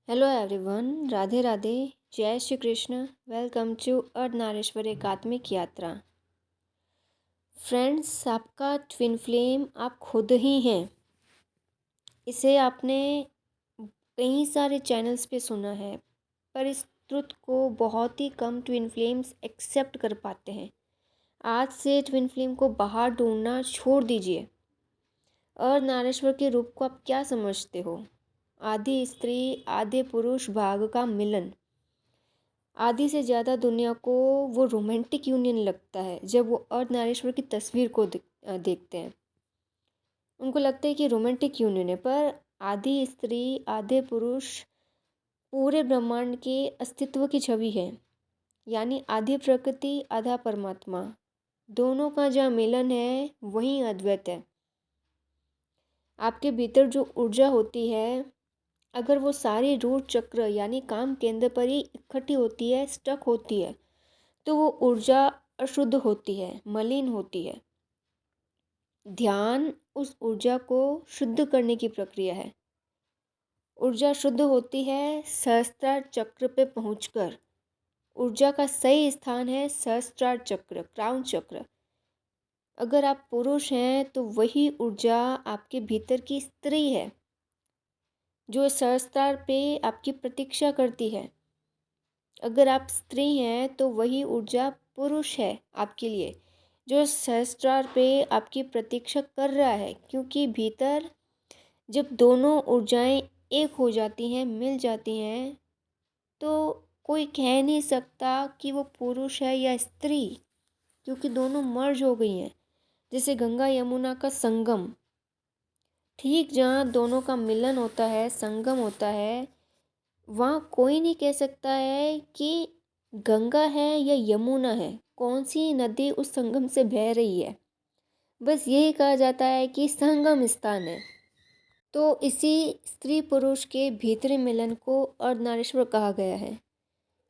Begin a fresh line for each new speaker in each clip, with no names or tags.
Hello everyone, Radhe Radhe, जय Shri Krishna. Welcome to Ardhanarishvara एकात्मिक यात्रा। फ्रेंड्स, आपका ट्विन फ्लेम आप खुद ही हैं। इसे आपने कई सारे चैनल्स पे सुना है, पर इस ट्रुथ को बहुत ही कम ट्विन फ्लेम्स एक्सेप्ट कर पाते हैं। आज से ट्विन फ्लेम को बाहर ढूंढना छोड़ दीजिए। अर्धनारीश्वर के रूप को आप क्या समझते हो? आधी स्त्री आधे पुरुष भाग का मिलन। आधी से ज़्यादा दुनिया को वो रोमांटिक यूनियन लगता है जब वो अर्धनारीश्वर की तस्वीर को देखते हैं। उनको लगता है कि रोमांटिक यूनियन है, पर आधी स्त्री आधे पुरुष पूरे ब्रह्मांड के अस्तित्व की छवि है। यानी आधी प्रकृति आधा परमात्मा, दोनों का जहाँ मिलन है वहीं अद्वैत है। आपके भीतर जो ऊर्जा होती है, अगर वो सारी रूट चक्र यानी काम केंद्र पर ही इकट्ठी होती है, स्टक होती है, तो वो ऊर्जा अशुद्ध होती है, मलिन होती है। ध्यान उस ऊर्जा को शुद्ध करने की प्रक्रिया है। ऊर्जा शुद्ध होती है सहस्त्रार चक्र पे पहुंचकर। ऊर्जा का सही स्थान है सहस्त्रार चक्र, क्राउन चक्र। अगर आप पुरुष हैं तो वही ऊर्जा आपके भीतर की स्त्री है, जो सहस्त्रार पे आपकी प्रतीक्षा करती है। अगर आप स्त्री हैं तो वही ऊर्जा पुरुष है आपके लिए, जो सहस्त्रार पे आपकी प्रतीक्षा कर रहा है। क्योंकि भीतर जब दोनों ऊर्जाएं एक हो जाती हैं, मिल जाती हैं, तो कोई कह नहीं सकता कि वो पुरुष है या स्त्री, क्योंकि दोनों मर्ज हो गई हैं। जैसे गंगा यमुना का संगम, ठीक जहाँ दोनों का मिलन होता है, संगम होता है, वहाँ कोई नहीं कह सकता है कि गंगा है या यमुना है, कौन सी नदी उस संगम से बह रही है। बस यही कहा जाता है कि संगम स्थान है। तो इसी स्त्री पुरुष के भीतरी मिलन को अर्धनारीश्वर कहा गया है।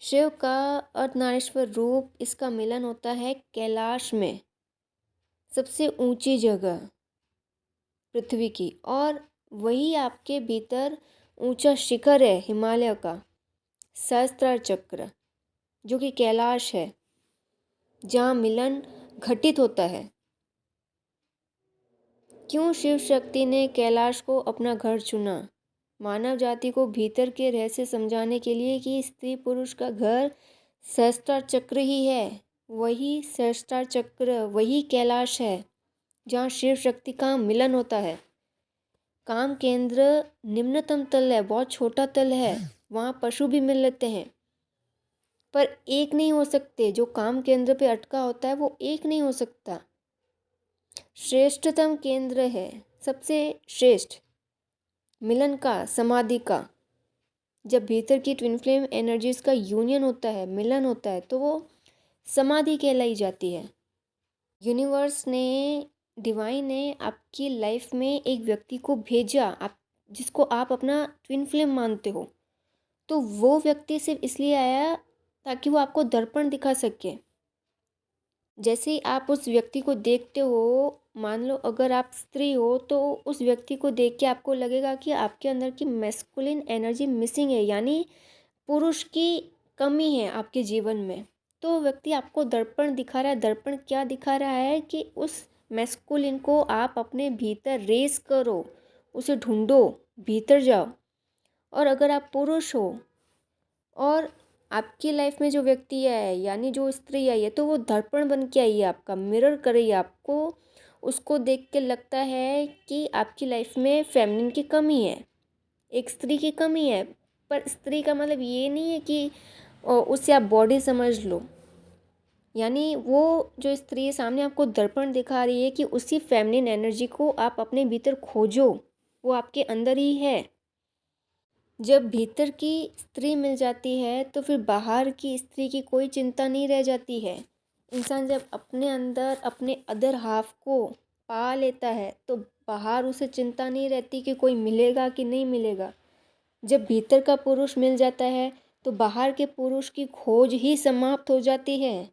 शिव का अर्धनारीश्वर रूप, इसका मिलन होता है कैलाश में, सबसे ऊंची जगह पृथ्वी की, और वही आपके भीतर ऊंचा शिखर है हिमालय का, सहस्त्रार चक्र, जो कि कैलाश है, जहाँ मिलन घटित होता है। क्यों शिव शक्ति ने कैलाश को अपना घर चुना? मानव जाति को भीतर के रहस्य समझाने के लिए कि स्त्री पुरुष का घर सहस्त्रार चक्र ही है। वही सहस्त्रार चक्र, वही कैलाश है जहाँ शिव शक्ति का मिलन होता है। काम केंद्र निम्नतम तल है, बहुत छोटा तल है, वहाँ पशु भी मिल लेते हैं, पर एक नहीं हो सकते। जो काम केंद्र पे अटका होता है वो एक नहीं हो सकता। श्रेष्ठतम केंद्र है, सबसे श्रेष्ठ मिलन का, समाधि का। जब भीतर की ट्विन फ्लेम एनर्जीज का यूनियन होता है, मिलन होता है, तो वो समाधि कहलाई जाती है। यूनिवर्स ने, डिवाइन ने आपकी लाइफ में एक व्यक्ति को भेजा, आप जिसको आप अपना ट्विन फ्लेम मानते हो, तो वो व्यक्ति सिर्फ इसलिए आया ताकि वो आपको दर्पण दिखा सके। जैसे ही आप उस व्यक्ति को देखते हो, मान लो अगर आप स्त्री हो, तो उस व्यक्ति को देख के आपको लगेगा कि आपके अंदर की मैस्कुलिन एनर्जी मिसिंग है, यानी पुरुष की कमी है आपके जीवन में। तो व्यक्ति आपको दर्पण दिखा रहा है। दर्पण क्या दिखा रहा है कि उस मैस्कुलिन को आप अपने भीतर रेस करो, उसे ढूंढो, भीतर जाओ। और अगर आप पुरुष हो और आपकी लाइफ में जो व्यक्ति है, यानी जो स्त्री आई है, तो वो दर्पण बन के आई है, आपका मिरर कर रही है आपको। उसको देख के लगता है कि आपकी लाइफ में फेमिनिन की कमी है, एक स्त्री की कमी है। पर स्त्री का मतलब ये नहीं है कि उससे आप बॉडी समझ लो। यानी वो जो स्त्री सामने आपको दर्पण दिखा रही है कि उसी फेमिनिन एनर्जी को आप अपने भीतर खोजो, वो आपके अंदर ही है। जब भीतर की स्त्री मिल जाती है तो फिर बाहर की स्त्री की कोई चिंता नहीं रह जाती है। इंसान जब अपने अंदर अपने अदर हाफ को पा लेता है तो बाहर उसे चिंता नहीं रहती कि कोई मिलेगा कि नहीं मिलेगा। जब भीतर का पुरुष मिल जाता है तो बाहर के पुरुष की खोज ही समाप्त हो जाती है।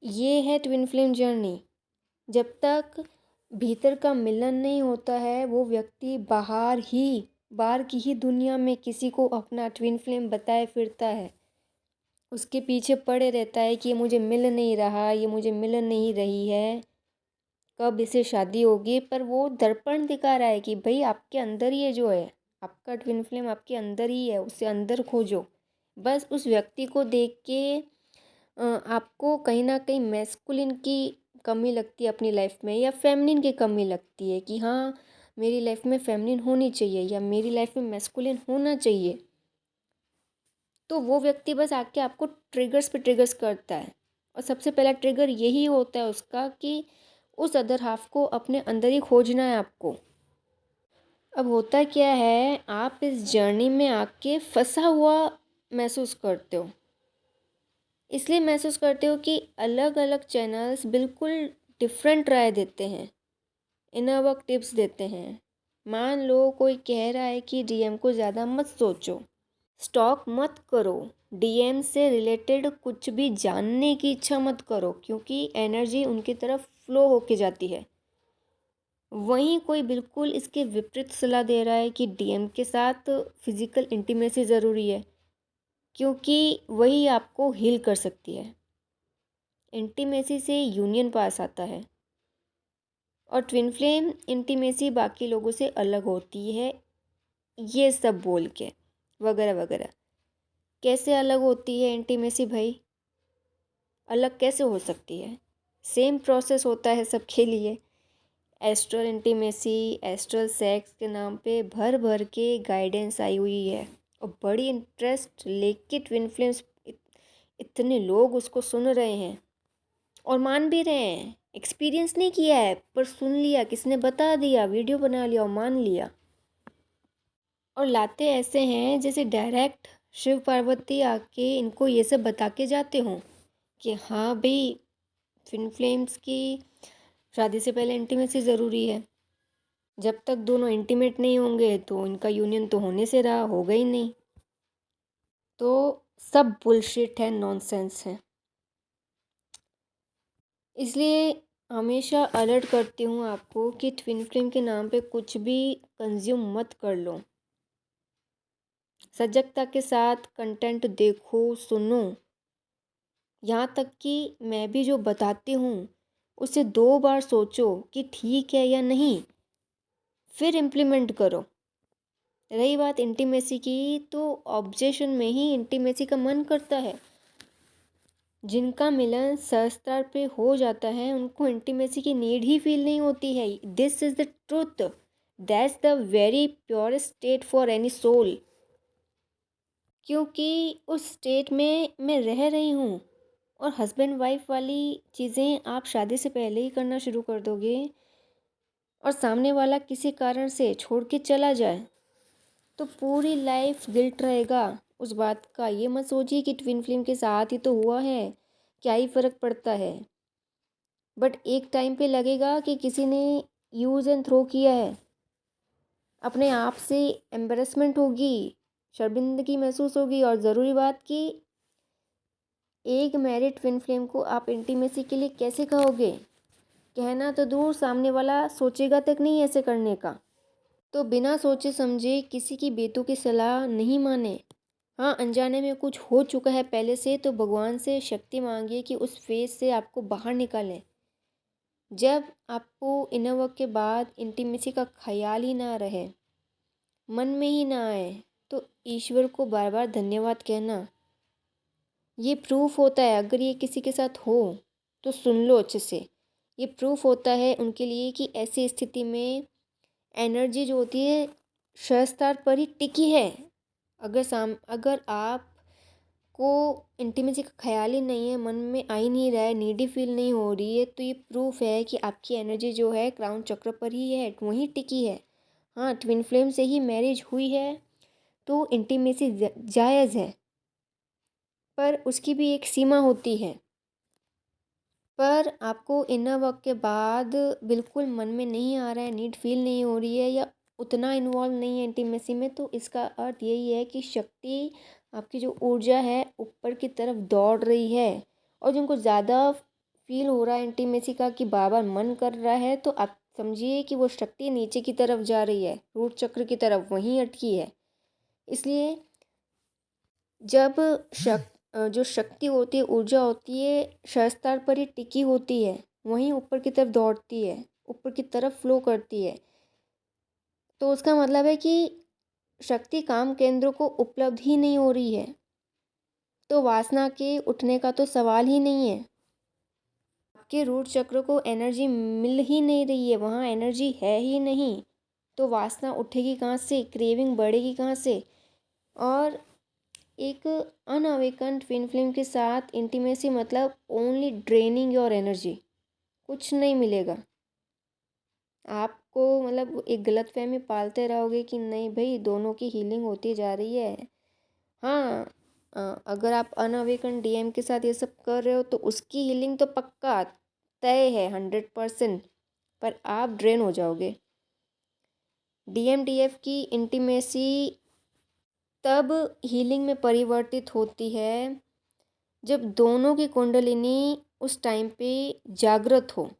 ये है ट्विन फ्लेम जर्नी। जब तक भीतर का मिलन नहीं होता है, वो व्यक्ति बाहर ही बाहर की ही दुनिया में किसी को अपना ट्विन फ्लेम बताए फिरता है, उसके पीछे पड़े रहता है कि ये मुझे मिल नहीं रहा, ये मुझे मिल नहीं रही है, कब इसे शादी होगी। पर वो दर्पण दिखा रहा है कि भाई आपके अंदर ये जो है, आपका ट्विन फ्लेम आपके अंदर ही है, उसे अंदर खोजो। बस उस व्यक्ति को देख के आपको कहीं ना कहीं मैस्कुलिन की कमी लगती है अपनी लाइफ में, या फेमिनिन की कमी लगती है कि हाँ मेरी लाइफ में फेमिनिन होनी चाहिए या मेरी लाइफ में मैस्कुलिन होना चाहिए। तो वो व्यक्ति बस आके आपको ट्रिगर्स पे ट्रिगर्स करता है, और सबसे पहला ट्रिगर यही होता है उसका कि उस अदर हाफ को अपने अंदर ही खोजना है आपको। अब होता क्या है, आप इस जर्नी में आके फंसा हुआ महसूस करते हो। इसलिए महसूस करते हो कि अलग अलग चैनल्स बिल्कुल डिफरेंट राय देते हैं, इनर वर्क टिप्स देते हैं। मान लो कोई कह रहा है कि डीएम को ज़्यादा मत सोचो, स्टॉक मत करो, डीएम से रिलेटेड कुछ भी जानने की इच्छा मत करो, क्योंकि एनर्जी उनकी तरफ फ्लो होके जाती है। वहीं कोई बिल्कुल इसके विपरीत सलाह दे रहा है कि डीएम के साथ फिजिकल इंटीमेसी ज़रूरी है, क्योंकि वही आपको हील कर सकती है। इंटीमेसी से यूनियन पास आता है, और ट्विन फ्लेम इंटीमेसी बाकी लोगों से अलग होती है, ये सब बोल के वगैरह वगैरह। कैसे अलग होती है इंटीमेसी भाई? अलग कैसे हो सकती है? सेम प्रोसेस होता है सबके लिए। एस्ट्रल इंटीमेसी, एस्ट्रल सेक्स के नाम पे भर भर के गाइडेंस आई हुई है, और बड़ी इंटरेस्ट लेके ट्विन फ्लेम्स इतने लोग उसको सुन रहे हैं और मान भी रहे हैं। एक्सपीरियंस नहीं किया है पर सुन लिया, किसने बता दिया, वीडियो बना लिया और मान लिया। और लाते ऐसे हैं जैसे डायरेक्ट शिव पार्वती आके इनको ये सब बता के जाते हों कि हाँ भाई ट्विन फ्लेम्स की शादी से पहले इंटीमेसी ज़रूरी है। जब तक दोनों इंटीमेट नहीं होंगे तो इनका यूनियन तो होने से रहा, होगा ही नहीं। तो सब बुलशिट है, नॉनसेंस है। इसलिए हमेशा अलर्ट करती हूँ आपको कि ट्विन फ्लेम के नाम पे कुछ भी कंज्यूम मत कर लो। सजगता के साथ कंटेंट देखो, सुनो। यहाँ तक कि मैं भी जो बताती हूँ उसे 2 बार सोचो कि ठीक है या नहीं, फिर इम्प्लीमेंट करो। रही बात इंटीमेसी की, तो ऑब्जेक्शन में ही इंटीमेसी का मन करता है। जिनका मिलन सहस्त्र पे हो जाता है उनको इंटीमेसी की नीड ही फील नहीं होती है। This is the truth, that's the very purest state for any soul. क्योंकि उस स्टेट में मैं रह रही हूँ, और हस्बैंड वाइफ वाली चीज़ें आप शादी से पहले ही करना शुरू कर दोगे और सामने वाला किसी कारण से छोड़ के चला जाए तो पूरी लाइफ गिल्ट रहेगा उस बात का। ये मत सोचिए कि ट्विन फ्लेम के साथ ही तो हुआ है, क्या ही फ़र्क पड़ता है। बट एक टाइम पे लगेगा कि किसी ने यूज़ एंड थ्रो किया है, अपने आप से एम्बेरसमेंट होगी, शर्मिंदगी महसूस होगी। और ज़रूरी बात कि एक मैरिड ट्विन फ्लेम को आप इंटीमेसी के लिए कैसे कहोगे? कहना तो दूर, सामने वाला सोचेगा तक नहीं ऐसे करने का। तो बिना सोचे समझे किसी की बेतुकी सलाह नहीं माने। हाँ, अनजाने में कुछ हो चुका है पहले से तो भगवान से शक्ति मांगिए कि उस फेज से आपको बाहर निकालें। जब आपको इनर वर्क के बाद इंटीमेसी का ख्याल ही ना रहे, मन में ही ना आए, तो ईश्वर को बार बार धन्यवाद कहना ये प्रूफ होता है। अगर ये किसी के साथ हो तो सुन लो अच्छे से। ये प्रूफ होता है उनके लिए कि ऐसी स्थिति में एनर्जी जो होती है सहस्त्र पर ही टिकी है। अगर आप को इंटीमेसी का ख्याल ही नहीं है, मन में आ ही नहीं रहा है, नीडी फील नहीं हो रही है, तो ये प्रूफ है कि आपकी एनर्जी जो है क्राउन चक्र पर ही है, वहीं टिकी है। हाँ, ट्विन फ्लेम से ही मैरिज हुई है तो इंटीमेसी जायज़ है, पर उसकी भी एक सीमा होती है। पर आपको इनर वर्क के बाद बिल्कुल मन में नहीं आ रहा है, नीड फील नहीं हो रही है, या उतना इन्वॉल्व नहीं है इंटीमेसी में, तो इसका अर्थ यही है कि शक्ति, आपकी जो ऊर्जा है ऊपर की तरफ दौड़ रही है। और जिनको ज़्यादा फील हो रहा है इंटीमेसी का कि बार बार मन कर रहा है, तो आप समझिए कि वो शक्ति नीचे की तरफ जा रही है, रूट चक्र की तरफ वहीं अटकी है। इसलिए जब जो शक्ति होती है, ऊर्जा होती है, शस्त्र पर ही टिकी होती है, वहीं ऊपर की तरफ दौड़ती है, ऊपर की तरफ फ्लो करती है। तो उसका मतलब है कि शक्ति काम केंद्रों को उपलब्ध ही नहीं हो रही है, तो वासना के उठने का तो सवाल ही नहीं है। आपके रूट चक्र को एनर्जी मिल ही नहीं रही है, वहाँ एनर्जी है ही नहीं, तो वासना उठेगी कहाँ से, क्रेविंग बढ़ेगी कहाँ से। और एक अनअवेकन ट्विन फ्लेम के साथ इंटीमेसी मतलब ओनली ड्रेनिंग योर एनर्जी, कुछ नहीं मिलेगा आपको। मतलब एक गलतफहमी पालते रहोगे कि नहीं भाई दोनों की हीलिंग होती जा रही है। हाँ, अगर आप अनअवेकन डीएम के साथ ये सब कर रहे हो तो उसकी हीलिंग तो पक्का तय है 100%, पर आप ड्रेन हो जाओगे। डीएमडीएफ की इंटीमेसी तब हीलिंग में परिवर्तित होती है जब दोनों की कुंडलिनी उस टाइम पे जागृत हो।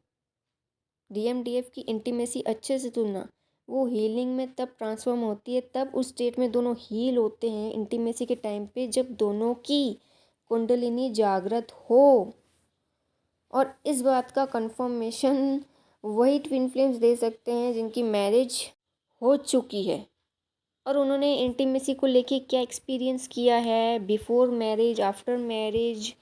डीएमडीएफ की इंटीमेसी अच्छे से तुलना, वो हीलिंग में तब ट्रांसफॉर्म होती है, तब उस स्टेट में दोनों हील होते हैं इंटीमेसी के टाइम पे जब दोनों की कुंडलिनी जागृत हो। और इस बात का कंफर्मेशन वही ट्विन फ्लेम्स दे सकते हैं जिनकी मैरिज हो चुकी है और उन्होंने इंटीमेसी को लेके क्या एक्सपीरियंस किया है बिफोर मैरिज, आफ्टर मैरिज,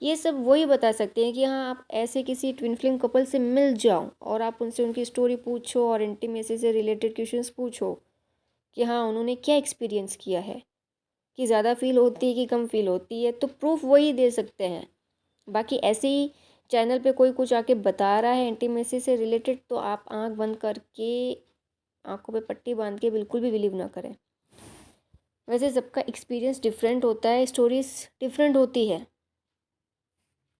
ये सब वही बता सकते हैं कि हाँ आप ऐसे किसी ट्विन फ्लेम कपल से मिल जाओ और आप उनसे उनकी स्टोरी पूछो और इंटीमेसी से रिलेटेड क्वेश्चंस पूछो कि हाँ उन्होंने क्या एक्सपीरियंस किया है, कि ज़्यादा फील होती है कि कम फील होती है, तो प्रूफ वही दे सकते हैं। बाकी ऐसे ही चैनल पे कोई कुछ आके बता रहा है इंटीमेसी से रिलेटेड तो आप आंख बंद करके, आंखों पे पट्टी बांध के बिल्कुल भी बिलीव ना करें। वैसे सबका एक्सपीरियंस डिफरेंट होता है, स्टोरीज डिफरेंट होती है।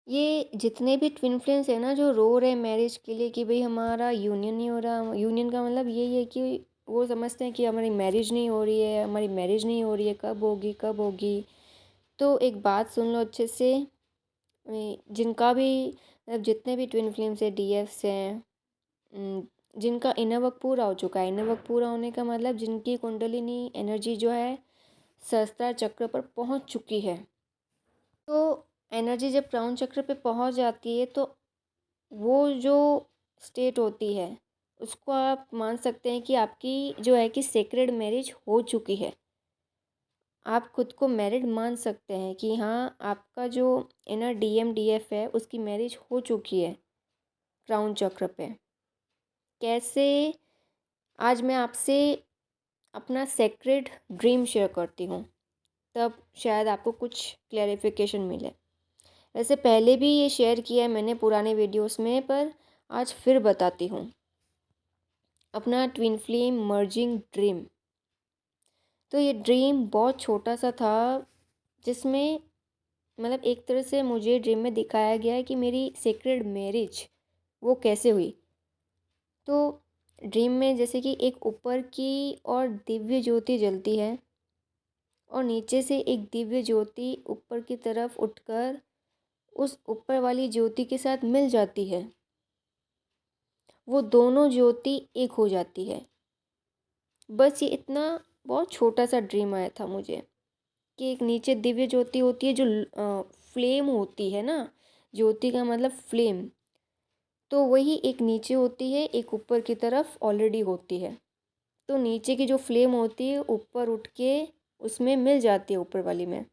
ये जितने भी ट्विन फ्लेम्स है ना जो रो रहे हैं मैरिज के लिए कि भाई हमारा यूनियन नहीं हो रहा, यूनियन का मतलब यही है कि वो समझते हैं कि हमारी मैरिज नहीं हो रही है, हमारी मैरिज नहीं हो रही है, कब होगी कब होगी। तो एक बात सुन लो अच्छे से, जिनका भी मतलब जितने भी ट्विन फ्लेम्स है, डीएफ्स हैं, जिनका इनर वर्क पूरा हो चुका है, इनर वर्क पूरा होने का मतलब जिनकी कुंडलिनी एनर्जी जो है सहस्त्रार चक्र पर पहुंच चुकी है। तो एनर्जी जब क्राउन चक्र पे पहुंच जाती है तो वो जो स्टेट होती है उसको आप मान सकते हैं कि आपकी जो है कि सेक्रेड मैरिज हो चुकी है। आप खुद को मैरिड मान सकते हैं कि हाँ आपका जो इनर डीएम डीएफ है उसकी मैरिज हो चुकी है क्राउन चक्र पे। कैसे? आज मैं आपसे अपना सेक्रेड ड्रीम शेयर करती हूँ, तब शायद आपको कुछ क्लैरिफिकेशन मिले। वैसे पहले भी ये शेयर किया है मैंने पुराने वीडियोस में, पर आज फिर बताती हूँ अपना ट्विन फ्लेम मर्जिंग ड्रीम। तो ये ड्रीम बहुत छोटा सा था जिसमें मतलब एक तरह से मुझे ड्रीम में दिखाया गया है कि मेरी सेक्रेड मैरिज वो कैसे हुई। तो ड्रीम में जैसे कि एक ऊपर की और दिव्य ज्योति जलती है और नीचे से एक दिव्य ज्योति ऊपर की तरफ उठकर उस ऊपर वाली ज्योति के साथ मिल जाती है, वो दोनों ज्योति एक हो जाती है। बस ये इतना बहुत छोटा सा ड्रीम आया था मुझे कि एक नीचे दिव्य ज्योति होती है जो फ्लेम होती है ना, ज्योति का मतलब फ्लेम, तो वही एक नीचे होती है एक ऊपर की तरफ ऑलरेडी होती है। तो नीचे की जो फ्लेम होती है ऊपर उठ के उसमें मिल जाती है ऊपर वाली में।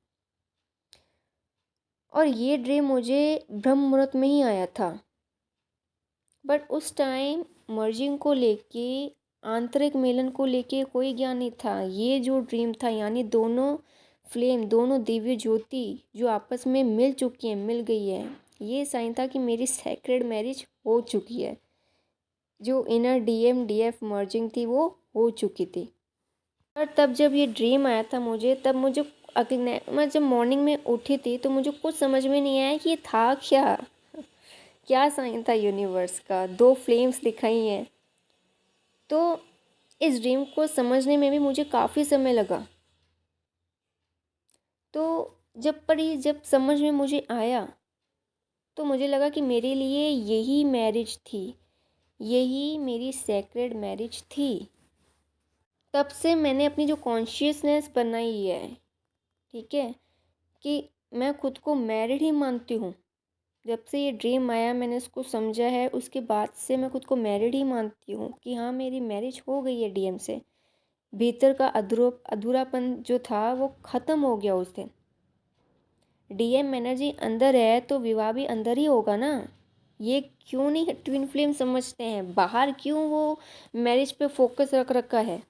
और ये ड्रीम मुझे ब्रह्म मुहूर्त में ही आया था, बट उस टाइम मर्जिंग को लेके, आंतरिक मिलन को लेके कोई ज्ञान नहीं था। ये जो ड्रीम था यानी दोनों फ्लेम, दोनों दिव्य ज्योति जो आपस में मिल चुकी हैं, मिल गई है, ये साइन था कि मेरी सेक्रेड मैरिज हो चुकी है। जो इनर डीएम डीएफ मर्जिंग थी वो हो चुकी थी। और तब जब ये ड्रीम आया था मुझे, तब मुझे अगले मैं जब मॉर्निंग में उठी थी तो मुझे कुछ समझ में नहीं आया कि ये था क्या, क्या साइन था यूनिवर्स का, दो फ्लेम्स दिखाई हैं। तो इस ड्रीम को समझने में भी मुझे काफ़ी समय लगा। तो जब समझ में मुझे आया तो मुझे लगा कि मेरे लिए यही मैरिज थी, यही मेरी सेक्रेड मैरिज थी। तब से मैंने अपनी जो कॉन्शियसनेस बनाई है, ठीक है, कि मैं खुद को मैरिड ही मानती हूँ। जब से ये ड्रीम आया मैंने उसको समझा है, उसके बाद से मैं खुद को मैरिड ही मानती हूँ कि हाँ मेरी मैरिज हो गई है डीएम से। भीतर का अधूरापन जो था वो ख़त्म हो गया उस दिन। डीएम एनर्जी अंदर है तो विवाह भी अंदर ही होगा ना। ये क्यों नहीं ट्विन फ्लेम समझते हैं, बाहर क्यों वो मैरिज पे फोकस रख रखा है।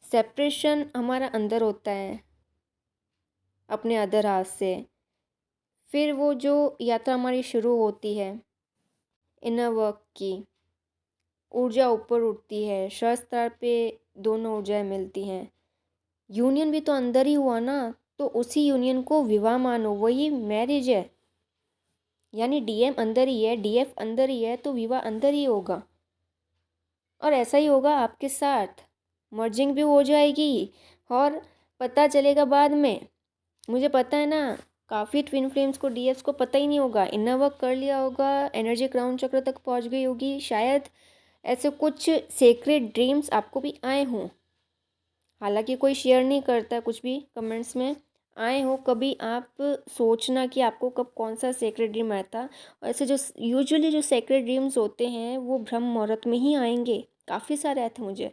सेपरेशन हमारा अंदर होता है अपने अदर हाथ से। फिर वो जो यात्रा हमारी शुरू होती है इनर वर्क की, ऊर्जा ऊपर उठती है, शस्त्र पे दोनों ऊर्जाएं मिलती हैं। यूनियन भी तो अंदर ही हुआ ना, तो उसी यूनियन को विवाह मानो, वही मैरिज है। यानी डीएम अंदर ही है, डीएफ अंदर ही है, तो विवाह अंदर ही होगा। और ऐसा ही होगा आपके साथ, मर्जिंग भी हो जाएगी और पता चलेगा बाद में। मुझे पता है ना, काफ़ी ट्विन फ्लेम्स को डीएफ्स को पता ही नहीं होगा, इनर वर्क कर लिया होगा, एनर्जी क्राउन चक्र तक पहुंच गई होगी, शायद ऐसे कुछ सीक्रेट ड्रीम्स आपको भी आए हों। हालांकि कोई शेयर नहीं करता कुछ भी कमेंट्स में। आए हो कभी, आप सोचना कि आपको कब कौन सा सेक्रेट ड्रीम आया था। और ऐसे जो यूजुअली जो सेक्रेट ड्रीम्स होते हैं वो ब्रह्म मुहूर्त में ही आएंगे, काफ़ी सारे आए थे मुझे,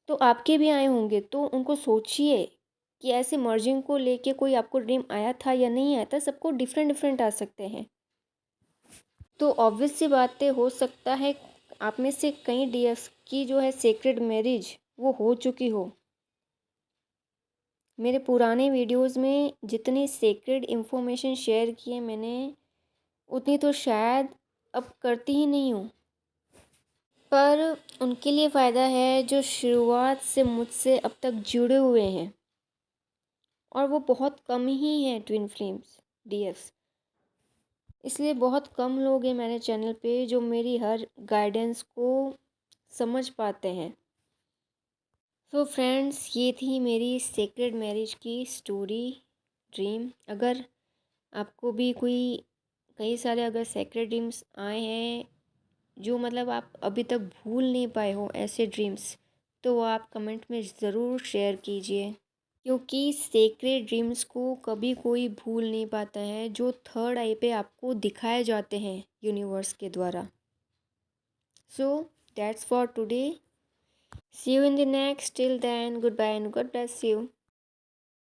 तो आपके भी आए होंगे। तो उनको सोचिए कि ऐसे मर्जिंग को लेके कोई आपको ड्रीम आया था या नहीं आया था। सबको डिफरेंट डिफरेंट आ सकते हैं। तो ऑब्वियस सी बातें, हो सकता है आप में से कई डीएस की जो है सेक्रेट मैरिज वो हो चुकी हो। मेरे पुराने वीडियोस में जितनी सेक्रेड इन्फॉर्मेशन शेयर की है मैंने, उतनी तो शायद अब करती ही नहीं हूँ। पर उनके लिए फ़ायदा है जो शुरुआत से मुझसे अब तक जुड़े हुए हैं, और वो बहुत कम ही हैं ट्विन फ्लेम्स डीएफ्स। इसलिए बहुत कम लोग हैं मेरे चैनल पे जो मेरी हर गाइडेंस को समझ पाते हैं। सो फ्रेंड्स, ये थी मेरी सेक्रेड मैरिज की स्टोरी, ड्रीम। अगर आपको भी कोई कई सारे अगर सेक्रेट ड्रीम्स आए हैं जो मतलब आप अभी तक भूल नहीं पाए हो ऐसे ड्रीम्स, तो वो आप कमेंट में ज़रूर शेयर कीजिए। क्योंकि सेक्रेट ड्रीम्स को कभी कोई भूल नहीं पाता है जो थर्ड आई पे आपको दिखाए जाते हैं यूनिवर्स के द्वारा। So that's for today, see you in the next, till then goodbye and God bless you.